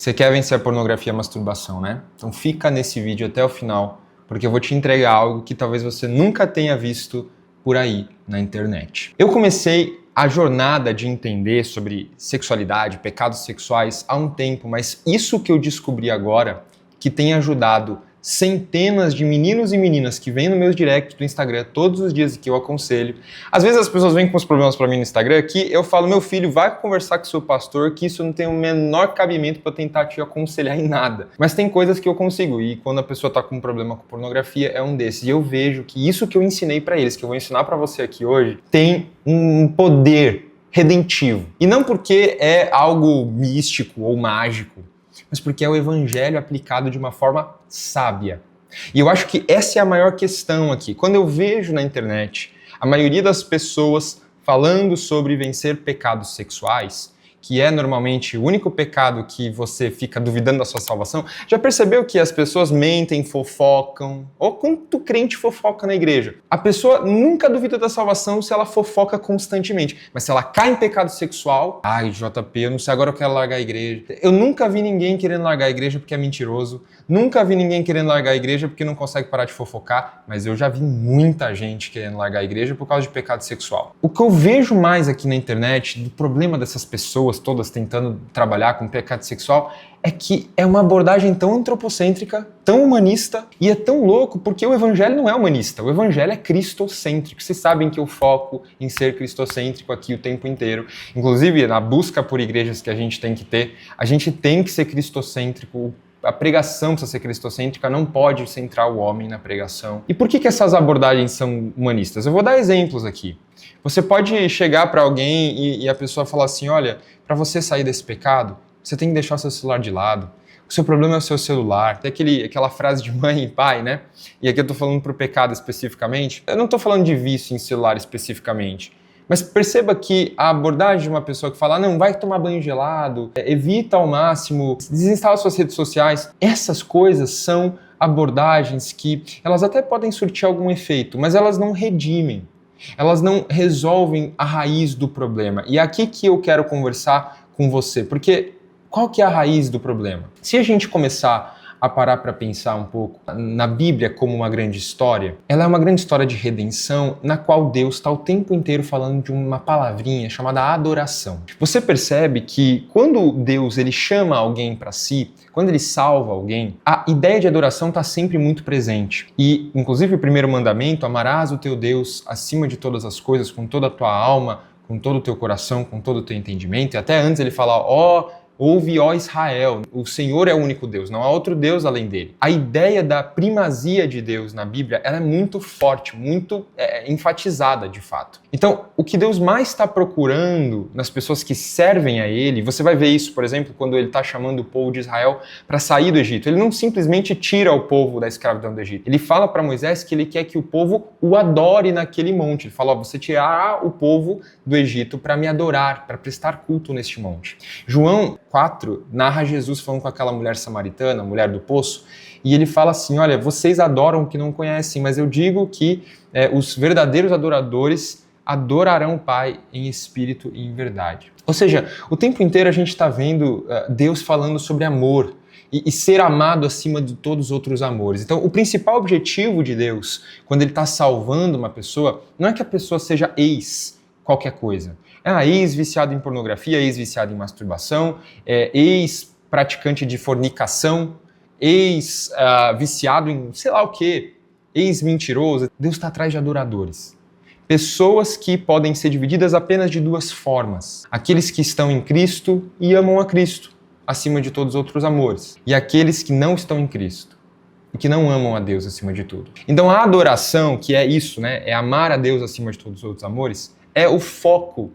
Você quer vencer a pornografia e a masturbação, né? Então fica nesse vídeo até o final, porque eu vou te entregar algo que talvez você nunca tenha visto por aí na internet. Eu comecei a jornada de entender sobre sexualidade, pecados sexuais há um tempo, mas isso que eu descobri agora, que tem ajudado centenas de meninos e meninas que vêm no meu direct do Instagram todos os dias e que eu aconselho. Às vezes as pessoas vêm com os problemas para mim no Instagram que eu falo, meu filho, vai conversar com o seu pastor, que isso não tem o menor cabimento para tentar te aconselhar em nada. Mas tem coisas que eu consigo, e quando a pessoa está com um problema com pornografia é um desses. E eu vejo que isso que eu ensinei para eles, que eu vou ensinar para você aqui hoje, tem um poder redentivo. E não porque é algo místico ou mágico, mas porque é o evangelho aplicado de uma forma sábia. E eu acho que essa é a maior questão aqui. Quando eu vejo na internet a maioria das pessoas falando sobre vencer pecados sexuais, que é normalmente o único pecado que você fica duvidando da sua salvação, já percebeu que as pessoas mentem, fofocam? Ou quanto crente fofoca na igreja? A pessoa nunca duvida da salvação se ela fofoca constantemente. Mas se ela cai em pecado sexual, ai, JP, eu não sei, agora eu quero largar a igreja. Eu nunca vi ninguém querendo largar a igreja porque é mentiroso. Nunca vi ninguém querendo largar a igreja porque não consegue parar de fofocar. Mas eu já vi muita gente querendo largar a igreja por causa de pecado sexual. O que eu vejo mais aqui na internet, do problema dessas pessoas todas tentando trabalhar com pecado sexual, é que é uma abordagem tão antropocêntrica, tão humanista, e é tão louco porque o evangelho não é humanista, o evangelho é cristocêntrico. Vocês sabem que eu foco em ser cristocêntrico aqui o tempo inteiro. Inclusive, na busca por igrejas que a gente tem que ter, a gente tem que ser cristocêntrico. A pregação precisa ser cristocêntrica, não pode centrar o homem na pregação. E por que essas abordagens são humanistas? Eu vou dar exemplos aqui. Você pode chegar para alguém e a pessoa falar assim, olha, para você sair desse pecado, você tem que deixar o seu celular de lado. O seu problema é o seu celular. Tem aquela frase de mãe e pai, né? E aqui eu estou falando para o pecado especificamente. Eu não estou falando de vício em celular especificamente. Mas perceba que a abordagem de uma pessoa que fala, não, vai tomar banho gelado, evita ao máximo, desinstala suas redes sociais. Essas coisas são abordagens que elas até podem surtir algum efeito, mas elas não redimem. Elas não resolvem a raiz do problema. E é aqui que eu quero conversar com você, porque qual que é a raiz do problema? Se a gente começar a parar para pensar um pouco na Bíblia como uma grande história, ela é uma grande história de redenção na qual Deus está o tempo inteiro falando de uma palavrinha chamada adoração. Você percebe que quando Deus ele chama alguém para si, quando ele salva alguém, a ideia de adoração está sempre muito presente. E, inclusive, o primeiro mandamento, amarás o teu Deus acima de todas as coisas, com toda a tua alma, com todo o teu coração, com todo o teu entendimento. E até antes ele fala, ouve, ó Israel, o Senhor é o único Deus, não há outro Deus além dele. A ideia da primazia de Deus na Bíblia ela é muito forte, muito enfatizada de fato. Então, o que Deus mais está procurando nas pessoas que servem a Ele, você vai ver isso, por exemplo, quando Ele está chamando o povo de Israel para sair do Egito. Ele não simplesmente tira o povo da escravidão do Egito. Ele fala para Moisés que Ele quer que o povo o adore naquele monte. Ele fala, você tirará o povo do Egito para me adorar, para prestar culto neste monte. João 4 narra Jesus falando com aquela mulher samaritana, a mulher do poço, e ele fala assim, olha, vocês adoram o que não conhecem, mas eu digo que os verdadeiros adoradores adorarão o Pai em espírito e em verdade. Ou seja, o tempo inteiro a gente está vendo Deus falando sobre amor e ser amado acima de todos os outros amores. Então, o principal objetivo de Deus, quando Ele está salvando uma pessoa, não é que a pessoa seja qualquer coisa. Ex-viciado em pornografia, ex-viciado em masturbação, ex-praticante de fornicação, ex-viciado em sei lá o quê, ex-mentiroso. Deus está atrás de adoradores. Pessoas que podem ser divididas apenas de duas formas. Aqueles que estão em Cristo e amam a Cristo, acima de todos os outros amores. E aqueles que não estão em Cristo e que não amam a Deus acima de tudo. Então a adoração, que é isso, né, é amar a Deus acima de todos os outros amores, é o foco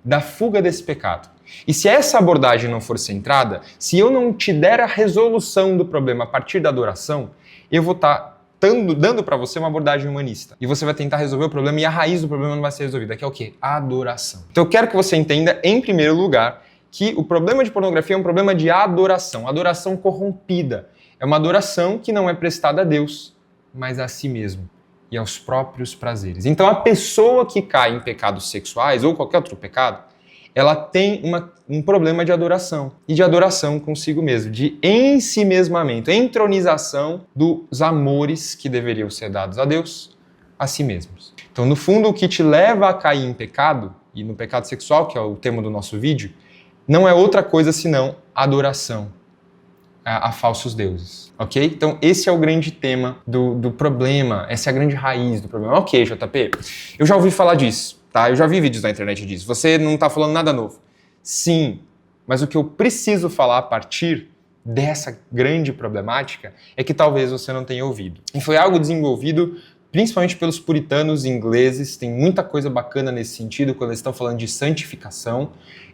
da fuga desse pecado. E se essa abordagem não for centrada, se eu não te der a resolução do problema a partir da adoração, eu vou estar dando para você uma abordagem humanista. E você vai tentar resolver o problema e a raiz do problema não vai ser resolvida, que é o quê? A adoração. Então eu quero que você entenda, em primeiro lugar, que o problema de pornografia é um problema de adoração. Adoração corrompida. É uma adoração que não é prestada a Deus, mas a si mesmo e aos próprios prazeres. Então a pessoa que cai em pecados sexuais ou qualquer outro pecado, ela tem um problema de adoração, e de adoração consigo mesmo, de ensimesmamento, entronização dos amores que deveriam ser dados a Deus, a si mesmos. Então, no fundo, o que te leva a cair em pecado, e no pecado sexual, que é o tema do nosso vídeo, não é outra coisa senão adoração a falsos deuses, ok? Então, esse é o grande tema do problema, essa é a grande raiz do problema. Ok, JP, eu já ouvi falar disso, tá? Eu já vi vídeos na internet disso. Você não está falando nada novo. Sim, mas o que eu preciso falar a partir dessa grande problemática é que talvez você não tenha ouvido. E foi algo desenvolvido principalmente pelos puritanos ingleses, tem muita coisa bacana nesse sentido quando eles estão falando de santificação,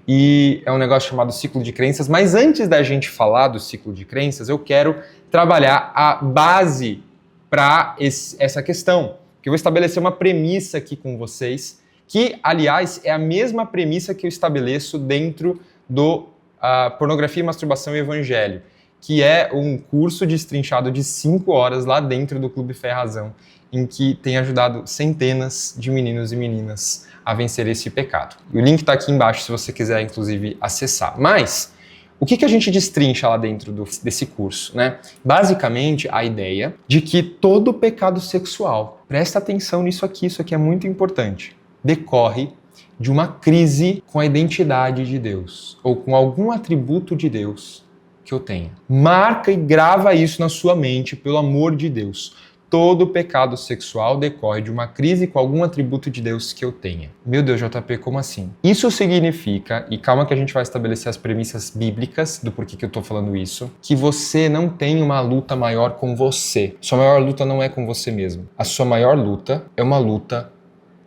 e é um negócio chamado ciclo de crenças. Mas antes da gente falar do ciclo de crenças, eu quero trabalhar a base para essa questão, que eu vou estabelecer uma premissa aqui com vocês, que, aliás, é a mesma premissa que eu estabeleço dentro do Pornografia, Masturbação e Evangelho, que é um curso destrinchado de 5 horas lá dentro do Clube Fé e Razão, em que tem ajudado centenas de meninos e meninas a vencer esse pecado. E o link está aqui embaixo se você quiser, inclusive, acessar. Mas, o que a gente destrincha lá dentro desse curso, né? Basicamente, a ideia de que todo pecado sexual, presta atenção nisso aqui, isso aqui é muito importante, decorre de uma crise com a identidade de Deus, ou com algum atributo de Deus que eu tenha. Marca e grava isso na sua mente, pelo amor de Deus. Todo pecado sexual decorre de uma crise com algum atributo de Deus que eu tenha. Meu Deus, JP, como assim? Isso significa, e calma que a gente vai estabelecer as premissas bíblicas do porquê que eu tô falando isso, que você não tem uma luta maior com você. Sua maior luta não é com você mesmo. A sua maior luta é uma luta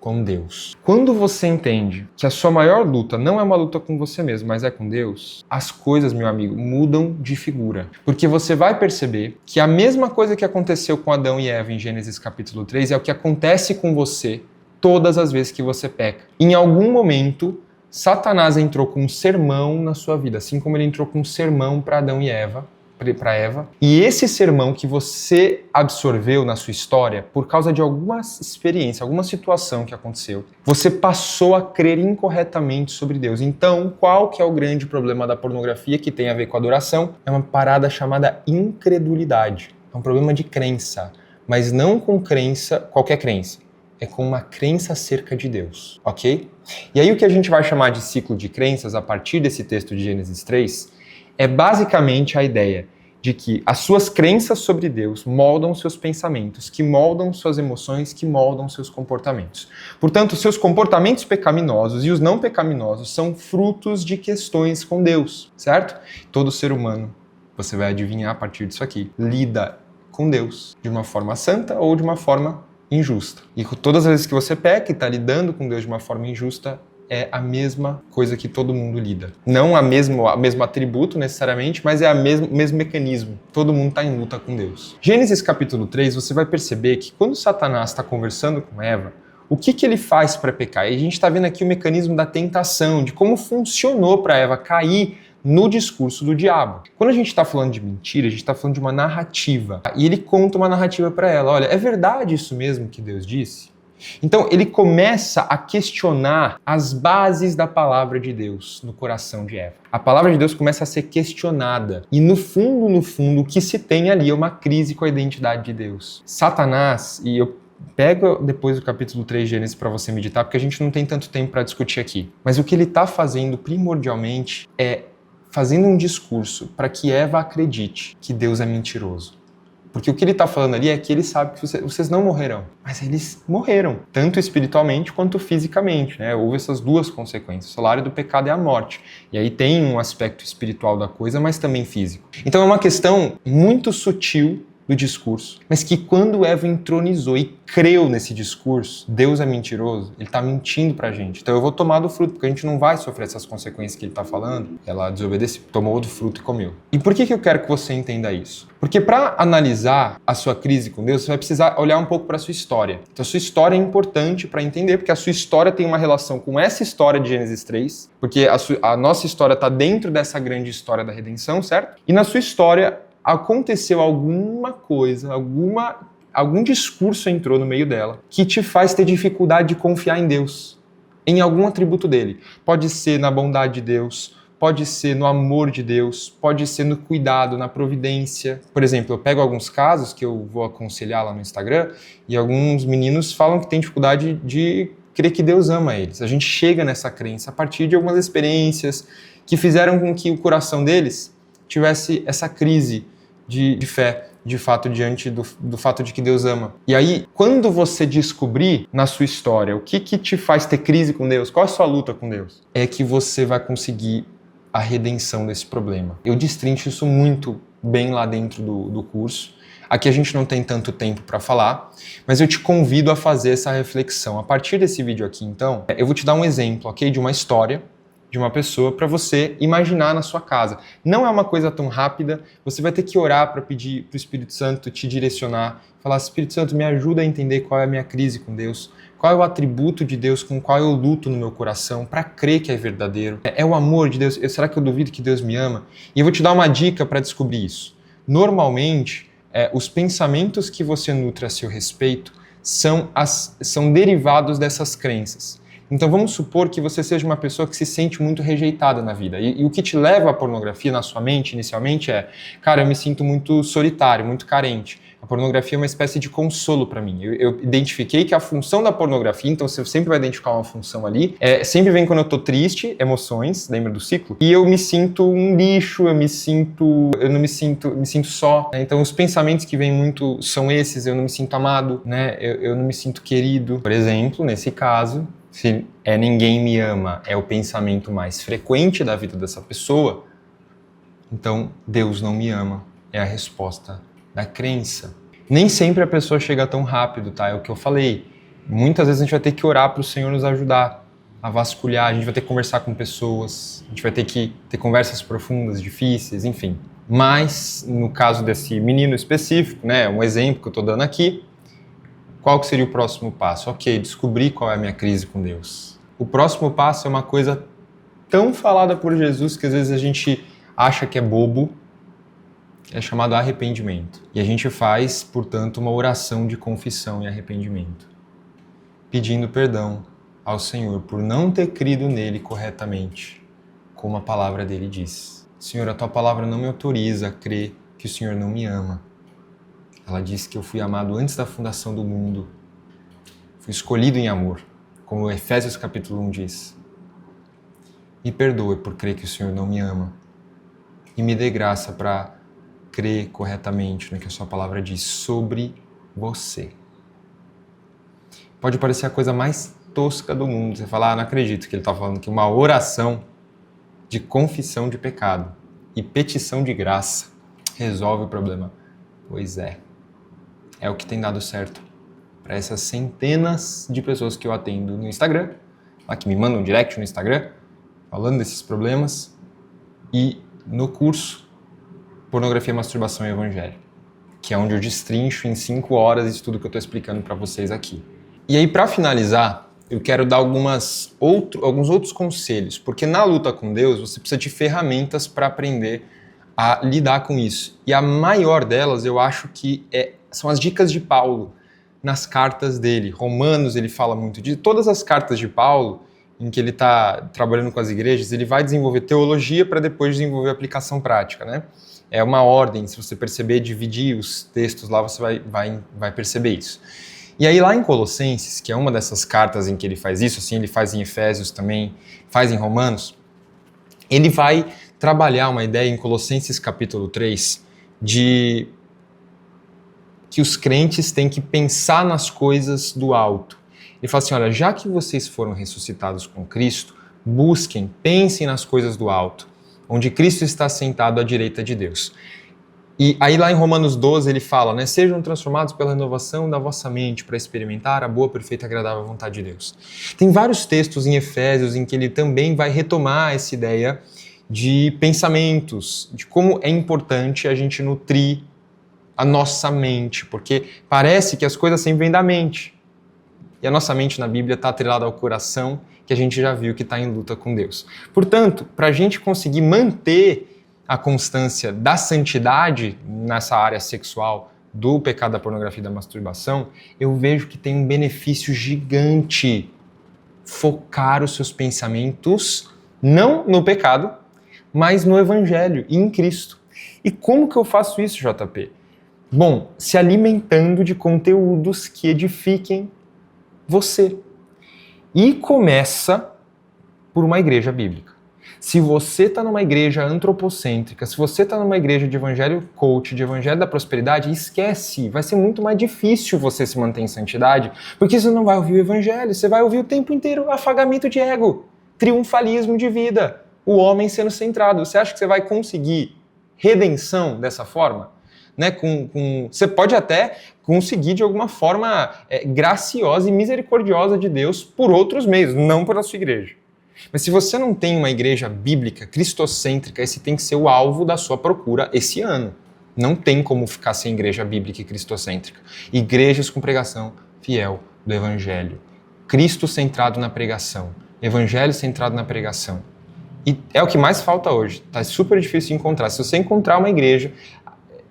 com Deus. Quando você entende que a sua maior luta não é uma luta com você mesmo, mas é com Deus, as coisas, meu amigo, mudam de figura. Porque você vai perceber que a mesma coisa que aconteceu com Adão e Eva em Gênesis capítulo 3 é o que acontece com você todas as vezes que você peca. Em algum momento, Satanás entrou com um sermão na sua vida, assim como ele entrou com um sermão para Adão e Eva, para Eva. E esse sermão que você absorveu na sua história, por causa de alguma experiência, alguma situação que aconteceu, você passou a crer incorretamente sobre Deus. Então, qual que é o grande problema da pornografia que tem a ver com adoração? É uma parada chamada incredulidade. É um problema de crença, mas não com crença, qualquer crença. É com uma crença acerca de Deus, ok? E aí o que a gente vai chamar de ciclo de crenças a partir desse texto de Gênesis 3 é basicamente a ideia de que as suas crenças sobre Deus moldam seus pensamentos, que moldam suas emoções, que moldam seus comportamentos. Portanto, seus comportamentos pecaminosos e os não pecaminosos são frutos de questões com Deus, certo? Todo ser humano, você vai adivinhar a partir disso aqui, lida com Deus de uma forma santa ou de uma forma injusta. E todas as vezes que você peca e está lidando com Deus de uma forma injusta, é a mesma coisa que todo mundo lida. Não o mesmo atributo necessariamente, mas é o mesmo mecanismo. Todo mundo está em luta com Deus. Gênesis capítulo 3, você vai perceber que quando Satanás está conversando com Eva, o que ele faz para pecar? E a gente está vendo aqui o mecanismo da tentação, de como funcionou para Eva cair no discurso do diabo. Quando a gente está falando de mentira, a gente está falando de uma narrativa. E ele conta uma narrativa para ela. Olha, é verdade isso mesmo que Deus disse? Então ele começa a questionar as bases da palavra de Deus no coração de Eva. A palavra de Deus começa a ser questionada. E no fundo, o que se tem ali é uma crise com a identidade de Deus. Satanás, e eu pego depois o capítulo 3 de Gênesis para você meditar, porque a gente não tem tanto tempo para discutir aqui. Mas o que ele está fazendo primordialmente é fazendo um discurso para que Eva acredite que Deus é mentiroso. Porque o que ele está falando ali é que ele sabe que vocês não morrerão. Mas eles morreram, tanto espiritualmente quanto fisicamente, né? Houve essas duas consequências. O salário do pecado é a morte. E aí tem um aspecto espiritual da coisa, mas também físico. Então é uma questão muito sutil do discurso, mas que quando Eva entronizou e creu nesse discurso, Deus é mentiroso, ele está mentindo pra gente. Então eu vou tomar do fruto, porque a gente não vai sofrer essas consequências que ele está falando. Ela desobedeceu, tomou do fruto e comeu. E por que eu quero que você entenda isso? Porque para analisar a sua crise com Deus, você vai precisar olhar um pouco para a sua história. Então a sua história é importante para entender, porque a sua história tem uma relação com essa história de Gênesis 3, porque a nossa história está dentro dessa grande história da redenção, certo? E na sua história aconteceu alguma coisa, algum discurso entrou no meio dela que te faz ter dificuldade de confiar em Deus. em algum atributo dele. Pode ser na bondade de Deus, pode ser no amor de Deus, pode ser no cuidado, na providência. Por exemplo, eu pego alguns casos que eu vou aconselhar lá no Instagram e alguns meninos falam que têm dificuldade de crer que Deus ama eles. A gente chega nessa crença a partir de algumas experiências que fizeram com que o coração deles tivesse essa crise de fé, de fato, diante do fato de que Deus ama. E aí, quando você descobrir na sua história o que te faz ter crise com Deus, qual é a sua luta com Deus, é que você vai conseguir a redenção desse problema. Eu destrincho isso muito bem lá dentro do curso. Aqui a gente não tem tanto tempo para falar, mas eu te convido a fazer essa reflexão. A partir desse vídeo aqui, então, eu vou te dar um exemplo, ok? De uma história de uma pessoa para você imaginar na sua casa. Não é uma coisa tão rápida, você vai ter que orar para pedir para o Espírito Santo te direcionar, falar: Espírito Santo, me ajuda a entender qual é a minha crise com Deus, qual é o atributo de Deus com qual eu luto no meu coração, para crer que é verdadeiro. É o amor de Deus. Será que eu duvido que Deus me ama? E eu vou te dar uma dica para descobrir isso. Normalmente, os pensamentos que você nutre a seu respeito são derivados dessas crenças. Então vamos supor que você seja uma pessoa que se sente muito rejeitada na vida. E o que te leva à pornografia na sua mente, inicialmente, cara, eu me sinto muito solitário, muito carente. A pornografia é uma espécie de consolo para mim. Eu identifiquei que a função da pornografia, então você sempre vai identificar uma função ali, sempre vem quando eu tô triste, emoções, lembra do ciclo? E eu me sinto um lixo, me sinto só, né? Então os pensamentos que vêm muito são esses: eu não me sinto amado, né? Eu não me sinto querido. Por exemplo, nesse caso, se ninguém me ama é o pensamento mais frequente da vida dessa pessoa, então Deus não me ama é a resposta da crença. Nem sempre a pessoa chega tão rápido, tá? É o que eu falei. Muitas vezes a gente vai ter que orar para o Senhor nos ajudar a vasculhar, a gente vai ter que conversar com pessoas, a gente vai ter que ter conversas profundas, difíceis, enfim. Mas, no caso desse menino específico, né, um exemplo que eu estou dando aqui, qual que seria o próximo passo? Ok, descobri qual é a minha crise com Deus. O próximo passo é uma coisa tão falada por Jesus que às vezes a gente acha que é bobo, é chamado arrependimento. E a gente faz, portanto, uma oração de confissão e arrependimento, pedindo perdão ao Senhor por não ter crido nele corretamente, como a palavra dele diz. Senhor, a tua palavra não me autoriza a crer que o Senhor não me ama. Ela diz que eu fui amado antes da fundação do mundo. Fui escolhido em amor, como Efésios capítulo 1 diz. Me perdoe por crer que o Senhor não me ama. E me dê graça para crer corretamente no que a sua palavra diz sobre você. Pode parecer a coisa mais tosca do mundo. Você fala: não acredito que ele está falando que uma oração de confissão de pecado e petição de graça resolve o problema. Pois é. É o que tem dado certo para essas centenas de pessoas que eu atendo no Instagram, lá que me mandam um direct no Instagram, falando desses problemas, e no curso Pornografia, Masturbação e Evangelho, que é onde eu destrincho em 5 horas isso tudo que eu estou explicando para vocês aqui. E aí, para finalizar, eu quero dar alguns outros conselhos, porque na luta com Deus você precisa de ferramentas para aprender a lidar com isso. E a maior delas, eu acho que são as dicas de Paulo nas cartas dele. Romanos, ele fala muito de todas as cartas de Paulo, em que ele está trabalhando com as igrejas, ele vai desenvolver teologia para depois desenvolver aplicação prática, né? É uma ordem, se você perceber, dividir os textos lá, você vai perceber isso. E aí lá em Colossenses, que é uma dessas cartas em que ele faz isso, assim ele faz em Efésios também, faz em Romanos, ele vai trabalhar uma ideia em Colossenses capítulo 3 de que os crentes têm que pensar nas coisas do alto. Ele fala assim: olha, já que vocês foram ressuscitados com Cristo, pensem nas coisas do alto, onde Cristo está sentado à direita de Deus. E aí lá em Romanos 12 ele fala, né, sejam transformados pela renovação da vossa mente para experimentar a boa, perfeita e agradável vontade de Deus. Tem vários textos em Efésios em que ele também vai retomar essa ideia de pensamentos, de como é importante a gente nutrir a nossa mente, porque parece que as coisas sempre vêm da mente. E a nossa mente na Bíblia está atrelada ao coração, que a gente já viu que está em luta com Deus. Portanto, para a gente conseguir manter a constância da santidade nessa área sexual, do pecado da pornografia e da masturbação, eu vejo que tem um benefício gigante focar os seus pensamentos não no pecado, mas no Evangelho e em Cristo. E como que eu faço isso, JP? Bom, se alimentando de conteúdos que edifiquem você. E começa por uma igreja bíblica. Se você está numa igreja antropocêntrica, se você está numa igreja de evangelho coach, de evangelho da prosperidade, esquece, vai ser muito mais difícil você se manter em santidade, porque você não vai ouvir o evangelho, você vai ouvir o tempo inteiro afagamento de ego, triunfalismo de vida, o homem sendo centrado. Você acha que você vai conseguir redenção dessa forma? Né? Você pode até conseguir de alguma forma graciosa e misericordiosa de Deus por outros meios, não pela sua igreja. Mas se você não tem uma igreja bíblica, cristocêntrica, esse tem que ser o alvo da sua procura esse ano. Não tem como ficar sem igreja bíblica e cristocêntrica. Igrejas com pregação fiel do evangelho. Cristo centrado na pregação. Evangelho centrado na pregação. E é o que mais falta hoje. Tá super difícil de encontrar. Se você encontrar uma igreja,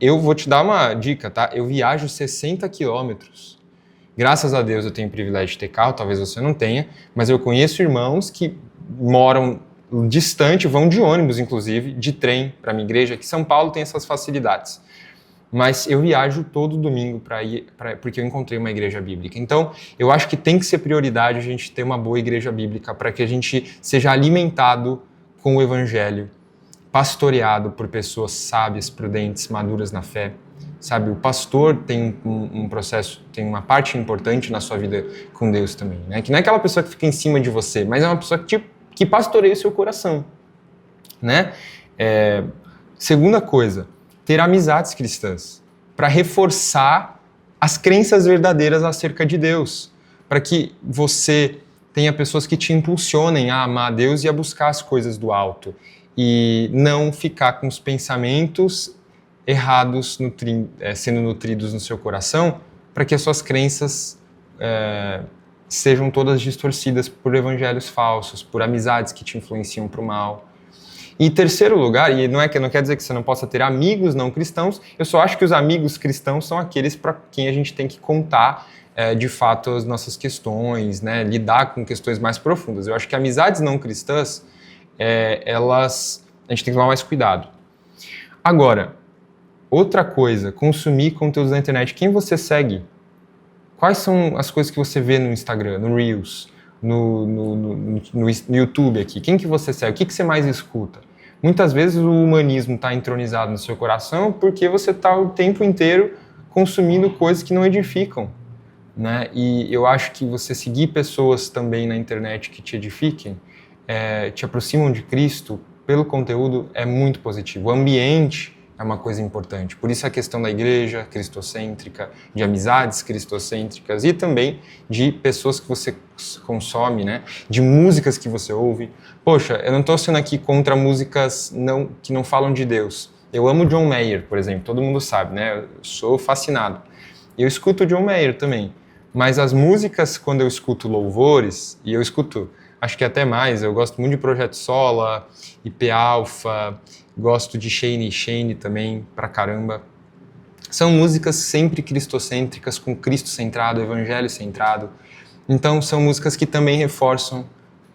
eu vou te dar uma dica, tá? Eu viajo 60 quilômetros. Graças a Deus eu tenho o privilégio de ter carro, talvez você não tenha, mas eu conheço irmãos que moram distante, vão de ônibus, inclusive, de trem para a minha igreja, que São Paulo tem essas facilidades. Mas eu viajo todo domingo porque eu encontrei uma igreja bíblica. Então, eu acho que tem que ser prioridade a gente ter uma boa igreja bíblica para que a gente seja alimentado com o evangelho, pastoreado por pessoas sábias, prudentes, maduras na fé. Sabe, o pastor tem um processo, tem uma parte importante na sua vida com Deus também, né? Que não é aquela pessoa que fica em cima de você, mas é uma pessoa que pastoreia o seu coração, né? Segunda coisa, ter amizades cristãs, para reforçar as crenças verdadeiras acerca de Deus, para que você tenha pessoas que te impulsionem a amar a Deus e a buscar as coisas do alto, e não ficar com os pensamentos errados sendo nutridos no seu coração, para que as suas crenças sejam todas distorcidas por evangelhos falsos, por amizades que te influenciam para o mal. E em terceiro lugar, e não quer dizer que você não possa ter amigos não cristãos, eu só acho que os amigos cristãos são aqueles para quem a gente tem que contar de fato as nossas questões, né, lidar com questões mais profundas. Eu acho que amizades não cristãs, a gente tem que tomar mais cuidado. Agora, outra coisa, consumir conteúdos na internet. Quem você segue? Quais são as coisas que você vê no Instagram, no Reels, no YouTube aqui? Quem que você segue? O que você mais escuta? Muitas vezes o humanismo está entronizado no seu coração porque você está o tempo inteiro consumindo coisas que não edificam, né? E eu acho que você seguir pessoas também na internet que te edifiquem, te aproximam de Cristo pelo conteúdo, é muito positivo. O ambiente é uma coisa importante. Por isso a questão da igreja cristocêntrica, de amizades cristocêntricas e também de pessoas que você consome, né? De músicas que você ouve. Poxa, eu não estou sendo aqui contra músicas que não falam de Deus. Eu amo John Mayer, por exemplo, todo mundo sabe, né? Eu sou fascinado. Eu escuto John Mayer também. Mas as músicas, quando eu escuto louvores, e eu escuto, acho que até mais, eu gosto muito de Projeto Sola, IP Alpha, gosto de Shane também, pra caramba. São músicas sempre cristocêntricas, com Cristo centrado, Evangelho centrado. Então, são músicas que também reforçam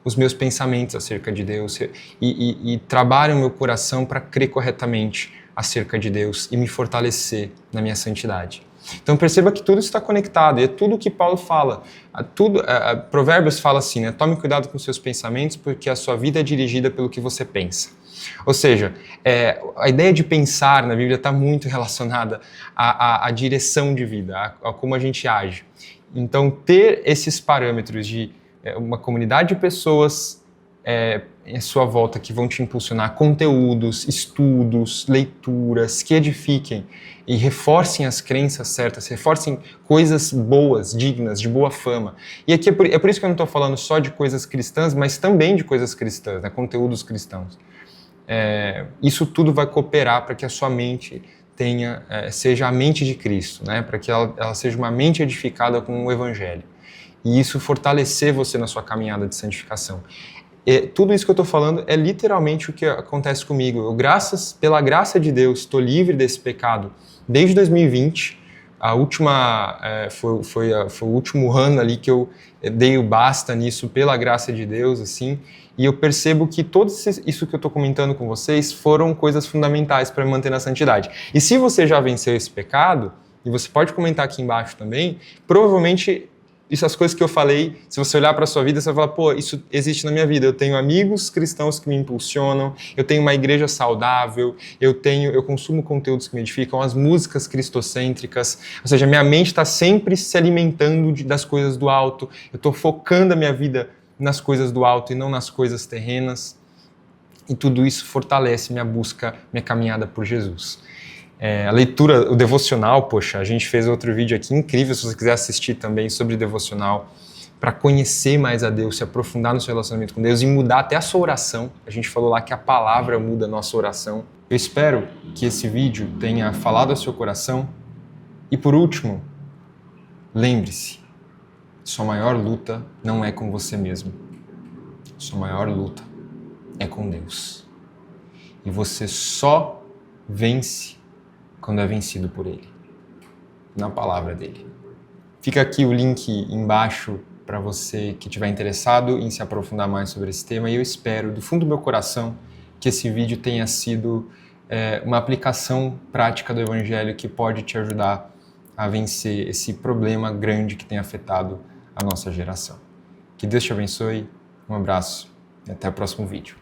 os meus pensamentos acerca de Deus e trabalham meu coração para crer corretamente acerca de Deus e me fortalecer na minha santidade. Então perceba que tudo está conectado, e é tudo o que Paulo fala. Provérbios fala assim, né? Tome cuidado com seus pensamentos, porque a sua vida é dirigida pelo que você pensa. Ou seja, a ideia de pensar na Bíblia está muito relacionada à direção de vida, a como a gente age. Então ter esses parâmetros de uma comunidade de pessoas em sua volta que vão te impulsionar conteúdos, estudos, leituras que edifiquem e reforcem as crenças certas, reforcem coisas boas, dignas, de boa fama. E aqui é por isso que eu não estou falando só de coisas cristãs, mas também de coisas cristãs, né? Conteúdos cristãos. Isso tudo vai cooperar para que a sua mente seja a mente de Cristo, né? Para que ela seja uma mente edificada com o Evangelho. E isso fortalecer você na sua caminhada de santificação. Tudo isso que eu estou falando é literalmente o que acontece comigo. Pela graça de Deus, estou livre desse pecado desde 2020. foi o último ano ali que eu dei o basta nisso pela graça de Deus, assim, e eu percebo que tudo isso que eu estou comentando com vocês foram coisas fundamentais para me manter na santidade. E se você já venceu esse pecado, e você pode comentar aqui embaixo também, provavelmente essas coisas que eu falei, se você olhar para a sua vida, você vai falar, pô, isso existe na minha vida. Eu tenho amigos cristãos que me impulsionam, eu tenho uma igreja saudável, eu consumo conteúdos que me edificam, as músicas cristocêntricas, ou seja, minha mente está sempre se alimentando das coisas do alto, eu estou focando a minha vida nas coisas do alto e não nas coisas terrenas, e tudo isso fortalece minha busca, minha caminhada por Jesus. A leitura, o devocional, poxa, a gente fez outro vídeo aqui incrível, se você quiser assistir também sobre devocional, para conhecer mais a Deus, se aprofundar no seu relacionamento com Deus e mudar até a sua oração. A gente falou lá que a palavra muda a nossa oração. Eu espero que esse vídeo tenha falado ao seu coração. E por último, lembre-se, sua maior luta não é com você mesmo. Sua maior luta é com Deus. E você só vence quando é vencido por Ele, na palavra dele. Fica aqui o link embaixo para você que estiver interessado em se aprofundar mais sobre esse tema, e eu espero, do fundo do meu coração, que esse vídeo tenha sido uma aplicação prática do Evangelho que pode te ajudar a vencer esse problema grande que tem afetado a nossa geração. Que Deus te abençoe, um abraço e até o próximo vídeo.